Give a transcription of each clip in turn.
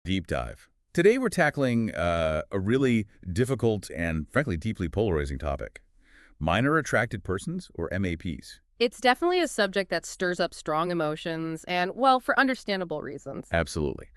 Deep dive. Today we're tackling a really difficult and, frankly, deeply polarizing topic. Minor attracted persons, or MAPs? It's definitely a subject that stirs up strong emotions and, well, for understandable reasons. Absolutely.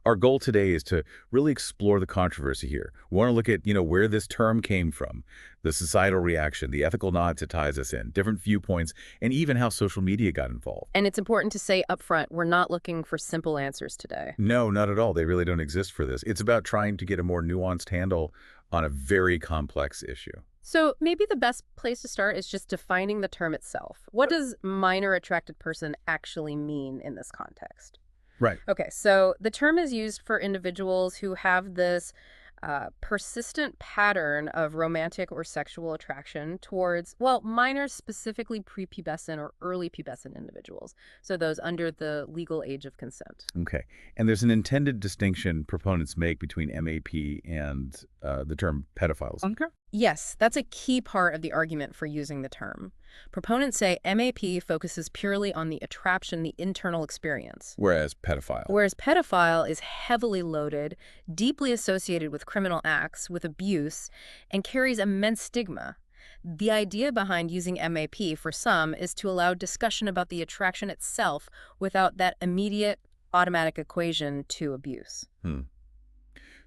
Our goal today is to really explore the controversy here. We want to look at, where this term came from, the societal reaction, the ethical knots it ties us in, different viewpoints, and even how social media got involved. And it's important to say upfront, we're not looking for simple answers today. No, not at all. They really don't exist for this. It's about trying to get a more nuanced handle on a very complex issue. So maybe the best place to start is just defining the term itself. What does minor attracted person actually mean in this context? Right. Okay, so the term is used for individuals who have this persistent pattern of romantic or sexual attraction towards, well, minors, specifically prepubescent or early pubescent individuals. So those under the legal age of consent. Okay. And there's an intended distinction proponents make between MAP and the term pedophiles. Okay. Yes, that's a key part of the argument for using the term. Proponents say MAP focuses purely on the attraction, the internal experience. Whereas pedophile. Whereas pedophile is heavily loaded, deeply associated with criminal acts, with abuse, and carries immense stigma. The idea behind using MAP for some is to allow discussion about the attraction itself without that immediate automatic equation to abuse.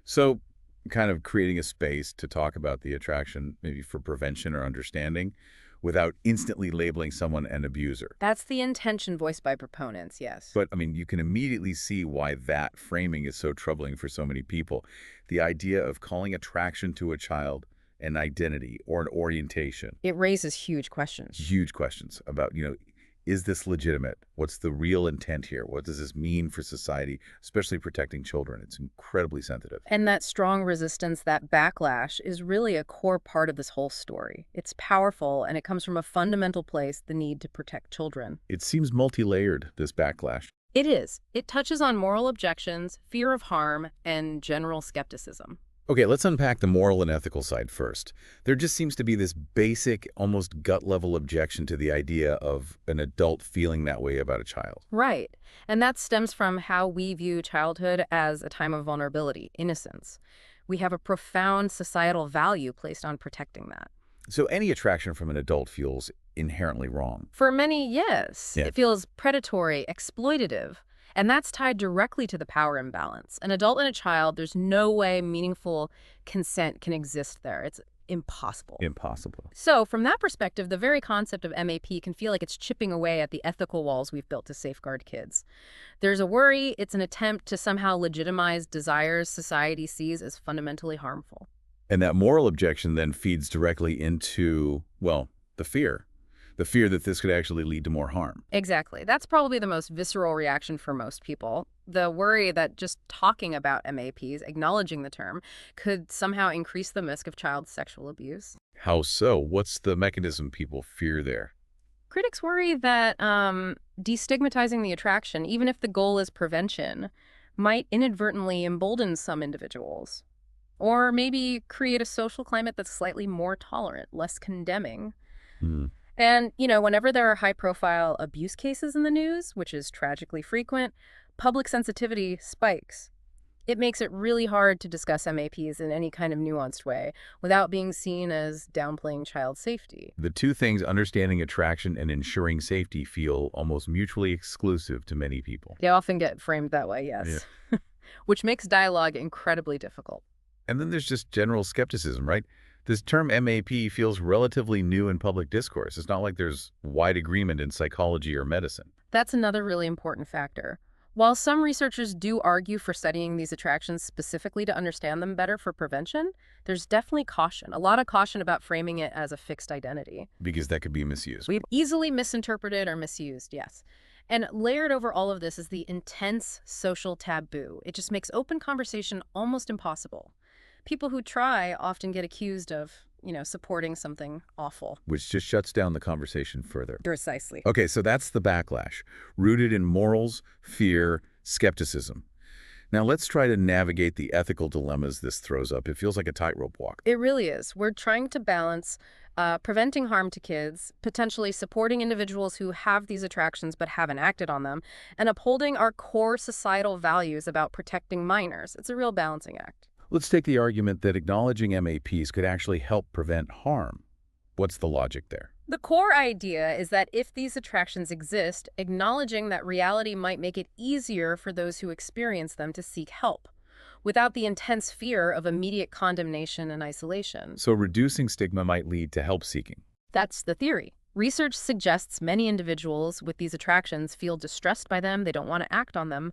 So kind of creating a space to talk about the attraction, maybe for prevention or understanding, without instantly labeling someone an abuser. That's the intention voiced by proponents, yes. But, I mean, you can immediately see why that framing is so troubling for so many people. The idea of calling attraction to a child an identity or an orientation. It raises huge questions. Huge questions about, is this legitimate? What's the real intent here? What does this mean for society, especially protecting children? It's incredibly sensitive. And that strong resistance, that backlash, is really a core part of this whole story. It's powerful, and it comes from a fundamental place, the need to protect children. It seems multi-layered, this backlash. It is. It touches on moral objections, fear of harm, and general skepticism. Okay, let's unpack the moral and ethical side first. There just seems to be this basic, almost gut-level objection to the idea of an adult feeling that way about a child. Right. And that stems from how we view childhood as a time of vulnerability, innocence. We have a profound societal value placed on protecting that. So any attraction from an adult feels inherently wrong. For many, yes. Yeah. It feels predatory, exploitative. And that's tied directly to the power imbalance. An adult and a child, there's no way meaningful consent can exist there. It's impossible. Impossible. So from that perspective, the very concept of MAP can feel like it's chipping away at the ethical walls we've built to safeguard kids. There's a worry it's an attempt to somehow legitimize desires society sees as fundamentally harmful. And that moral objection then feeds directly into, well, the fear. The fear that this could actually lead to more harm. Exactly. That's probably the most visceral reaction for most people. The worry that just talking about MAPs, acknowledging the term, could somehow increase the risk of child sexual abuse. How so? What's the mechanism people fear there? Critics worry that destigmatizing the attraction, even if the goal is prevention, might inadvertently embolden some individuals. Or maybe create a social climate that's slightly more tolerant, less condemning. Hmm. And, whenever there are high-profile abuse cases in the news, which is tragically frequent, public sensitivity spikes. It makes it really hard to discuss MAPs in any kind of nuanced way without being seen as downplaying child safety. The two things, understanding attraction and ensuring safety, feel almost mutually exclusive to many people. They often get framed that way, yes. Yeah. Which makes dialogue incredibly difficult. And then there's just general skepticism, right? This term MAP feels relatively new in public discourse. It's not like there's wide agreement in psychology or medicine. That's another really important factor. While some researchers do argue for studying these attractions specifically to understand them better for prevention, there's definitely caution, a lot of caution about framing it as a fixed identity. Because that could be misused. We've easily misinterpreted or misused, yes. And layered over all of this is the intense social taboo. It just makes open conversation almost impossible. People who try often get accused of, supporting something awful. Which just shuts down the conversation further. Precisely. Okay, so that's the backlash, rooted in morals, fear, skepticism. Now let's try to navigate the ethical dilemmas this throws up. It feels like a tightrope walk. It really is. We're trying to balance preventing harm to kids, potentially supporting individuals who have these attractions but haven't acted on them, and upholding our core societal values about protecting minors. It's a real balancing act. Let's take the argument that acknowledging MAPs could actually help prevent harm. What's the logic there? The core idea is that if these attractions exist, acknowledging that reality might make it easier for those who experience them to seek help, without the intense fear of immediate condemnation and isolation. So reducing stigma might lead to help seeking. That's the theory. Research suggests many individuals with these attractions feel distressed by them, they don't want to act on them.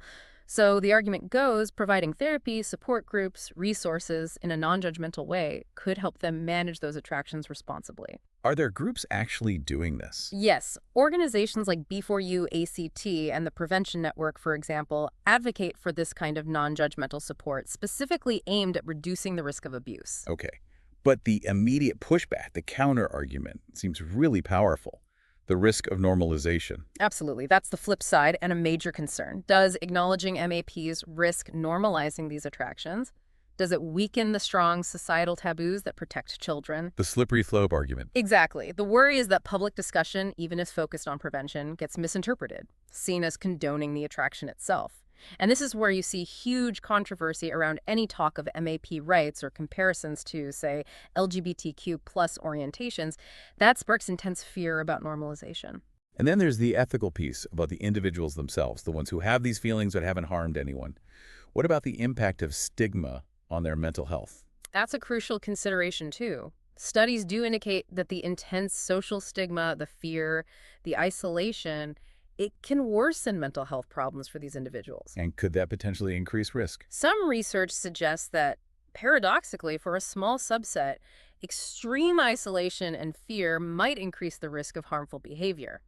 So the argument goes, providing therapy, support groups, resources in a non-judgmental way could help them manage those attractions responsibly. Are there groups actually doing this? Yes, organizations like B4U ACT and the Prevention Network, for example, advocate for this kind of non-judgmental support, specifically aimed at reducing the risk of abuse. Okay. But the immediate pushback, the counter-argument, seems really powerful. The risk of normalization. Absolutely. That's the flip side and a major concern. Does acknowledging MAPs risk normalizing these attractions? Does it weaken the strong societal taboos that protect children? The slippery slope argument. Exactly. The worry is that public discussion, even if focused on prevention, gets misinterpreted, seen as condoning the attraction itself. And this is where you see huge controversy around any talk of MAP rights or comparisons to, say, LGBTQ plus orientations. That sparks intense fear about normalization. And then there's the ethical piece about the individuals themselves, the ones who have these feelings but haven't harmed anyone. What about the impact of stigma on their mental health? That's a crucial consideration, too. Studies do indicate that the intense social stigma, the fear, the isolation, it can worsen mental health problems for these individuals. And could that potentially increase risk? Some research suggests that, paradoxically, for a small subset, extreme isolation and fear might increase the risk of harmful behavior.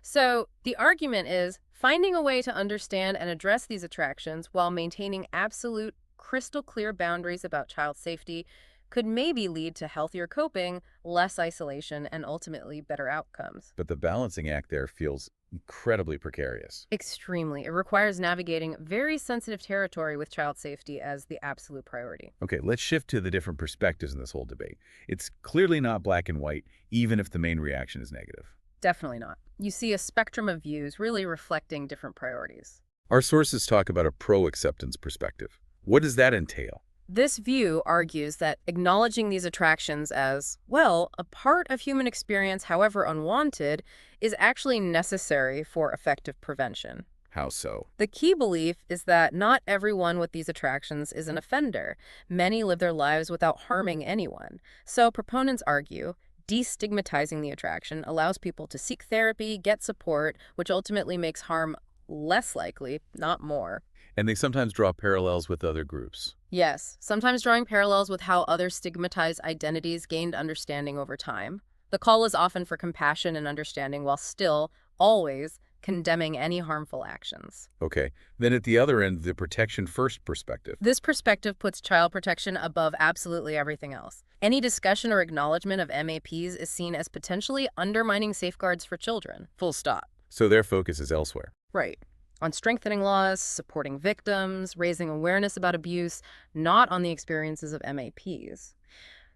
So the argument is finding a way to understand and address these attractions while maintaining absolute, crystal clear boundaries about child safety could maybe lead to healthier coping, less isolation, and ultimately better outcomes. But the balancing act there feels incredibly precarious. Extremely. It requires navigating very sensitive territory with child safety as the absolute priority. Okay, let's shift to the different perspectives in this whole debate. It's clearly not black and white, even if the main reaction is negative. Definitely not. You see a spectrum of views really reflecting different priorities. Our sources talk about a pro-acceptance perspective. What does that entail? This view argues that acknowledging these attractions as, well, a part of human experience, however unwanted, is actually necessary for effective prevention. How so? The key belief is that not everyone with these attractions is an offender. Many live their lives without harming anyone. So proponents argue destigmatizing the attraction allows people to seek therapy, get support, which ultimately makes harm less likely, not more. And they sometimes draw parallels with other groups. Yes, sometimes drawing parallels with how other stigmatized identities gained understanding over time. The call is often for compassion and understanding while still, always, condemning any harmful actions. Okay, then at the other end, the protection first perspective. This perspective puts child protection above absolutely everything else. Any discussion or acknowledgement of MAPs is seen as potentially undermining safeguards for children. Full stop. So their focus is elsewhere. Right. On strengthening laws, supporting victims, raising awareness about abuse, not on the experiences of MAPs.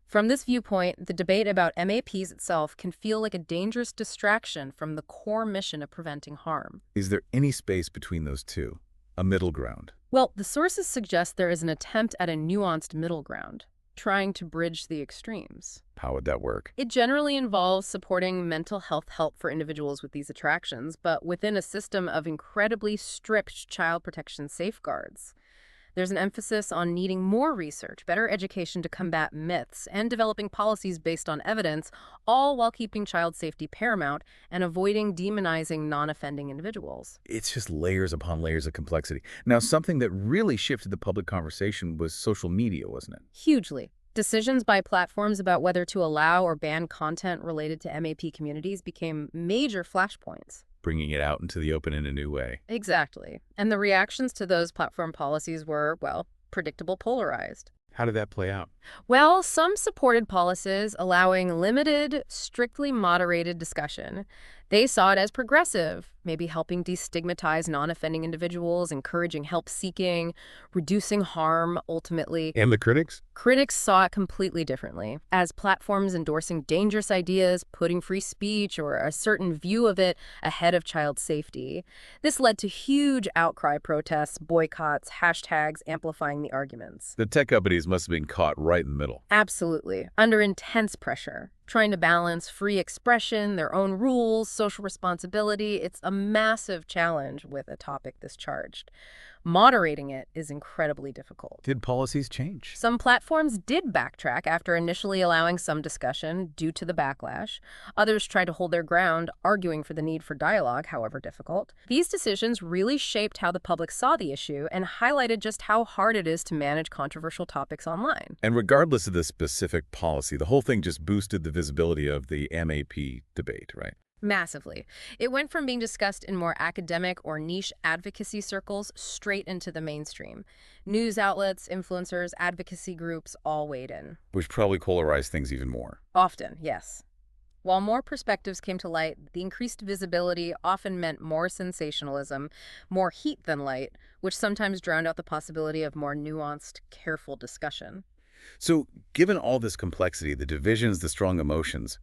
From this viewpoint, the debate about MAPs itself can feel like a dangerous distraction from the core mission of preventing harm. Is there any space between those two? A middle ground? Well, the sources suggest there is an attempt at a nuanced middle ground, trying to bridge the extremes. How would that work? It generally involves supporting mental health help for individuals with these attractions, but within a system of incredibly strict child protection safeguards. There's an emphasis on needing more research, better education to combat myths, and developing policies based on evidence, all while keeping child safety paramount and avoiding demonizing non-offending individuals. It's just layers upon layers of complexity. Now, something that really shifted the public conversation was social media, wasn't it? Hugely. Decisions by platforms about whether to allow or ban content related to MAP communities became major flashpoints. Bringing it out into the open in a new way. Exactly. And the reactions to those platform policies were, well, predictable, polarized. How did that play out? Well, some supported policies allowing limited, strictly moderated discussion. They saw it as progressive, maybe helping destigmatize non-offending individuals, encouraging help seeking, reducing harm ultimately. And the critics? Critics saw it completely differently, as platforms endorsing dangerous ideas, putting free speech or a certain view of it ahead of child safety. This led to huge outcry protests, boycotts, hashtags amplifying the arguments. The tech companies must have been caught right in the middle. Absolutely, under intense pressure, trying to balance free expression, their own rules, social responsibility. It's a massive challenge with a topic this charged. Moderating it is incredibly difficult. Did policies change? Some platforms did backtrack after initially allowing some discussion due to the backlash. Others tried to hold their ground, arguing for the need for dialogue, however difficult. These decisions really shaped how the public saw the issue and highlighted just how hard it is to manage controversial topics online. And regardless of the specific policy, the whole thing just boosted the visibility of the MAP debate, right? Massively. It went from being discussed in more academic or niche advocacy circles straight into the mainstream. News outlets, influencers, advocacy groups all weighed in. Which probably polarized things even more. Often, yes. While more perspectives came to light, the increased visibility often meant more sensationalism, more heat than light, which sometimes drowned out the possibility of more nuanced, careful discussion. So, given all this complexity, the divisions, the strong emotions,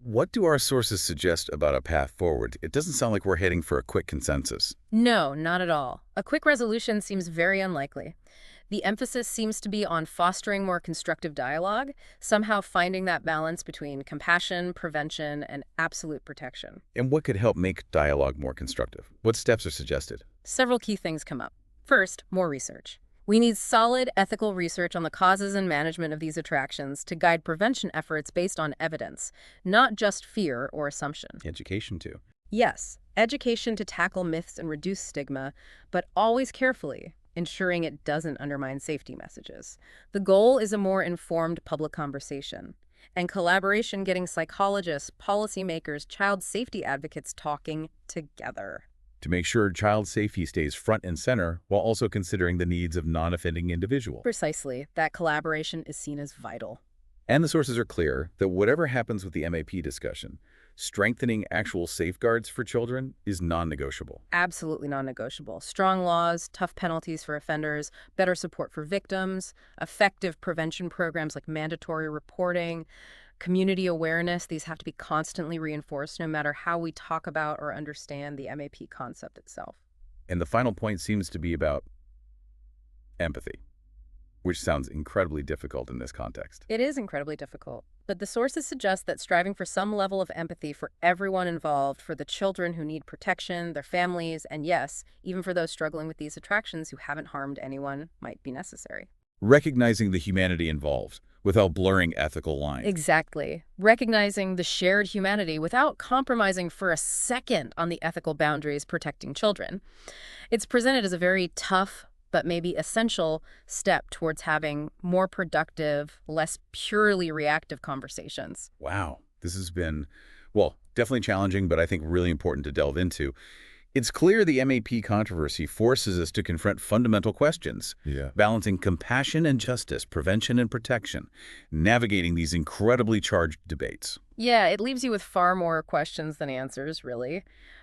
what do our sources suggest about a path forward? It doesn't sound like we're heading for a quick consensus. No, not at all. A quick resolution seems very unlikely. The emphasis seems to be on fostering more constructive dialogue, somehow finding that balance between compassion, prevention, and absolute protection. And what could help make dialogue more constructive? What steps are suggested? Several key things come up. First, more research. We need solid ethical research on the causes and management of these attractions to guide prevention efforts based on evidence, not just fear or assumption. Education, too. Yes, education to tackle myths and reduce stigma, but always carefully, ensuring it doesn't undermine safety messages. The goal is a more informed public conversation and collaboration, getting psychologists, policymakers, child safety advocates talking together. To make sure child safety stays front and center while also considering the needs of non-offending individuals. Precisely, that collaboration is seen as vital. And the sources are clear that whatever happens with the MAP discussion, strengthening actual safeguards for children is non-negotiable. Absolutely non-negotiable. Strong laws, tough penalties for offenders, better support for victims, effective prevention programs like mandatory reporting, community awareness. These have to be constantly reinforced no matter how we talk about or understand the MAP concept itself. And the final point seems to be about empathy, which sounds incredibly difficult in this context. It is incredibly difficult, but the sources suggest that striving for some level of empathy for everyone involved, for the children who need protection, their families, and yes, even for those struggling with these attractions who haven't harmed anyone, might be necessary. Recognizing the humanity involved without blurring ethical lines. Exactly. Recognizing the shared humanity without compromising for a second on the ethical boundaries protecting children. It's presented as a very tough, but maybe essential step towards having more productive, less purely reactive conversations. Wow, this has been, well, definitely challenging, but I think really important to delve into. It's clear the MAP controversy forces us to confront fundamental questions, balancing compassion and justice, prevention and protection, navigating these incredibly charged debates. Yeah, it leaves you with far more questions than answers, really,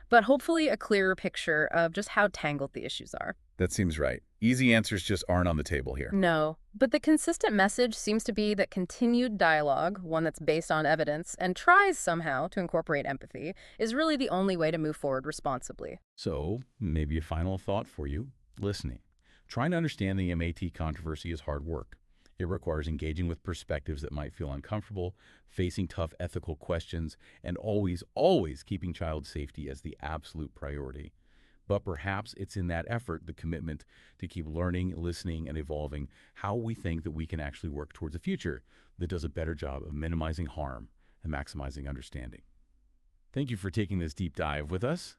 but hopefully a clearer picture of just how tangled the issues are. That seems right. Easy answers just aren't on the table here. No, but the consistent message seems to be that continued dialogue, one that's based on evidence and tries somehow to incorporate empathy, is really the only way to move forward responsibly. So, maybe a final thought for you, listening. Trying to understand the MAT controversy is hard work. It requires engaging with perspectives that might feel uncomfortable, facing tough ethical questions, and always keeping child safety as the absolute priority. But perhaps it's in that effort, the commitment to keep learning, listening, and evolving, how we think that we can actually work towards a future that does a better job of minimizing harm and maximizing understanding. Thank you for taking this deep dive with us.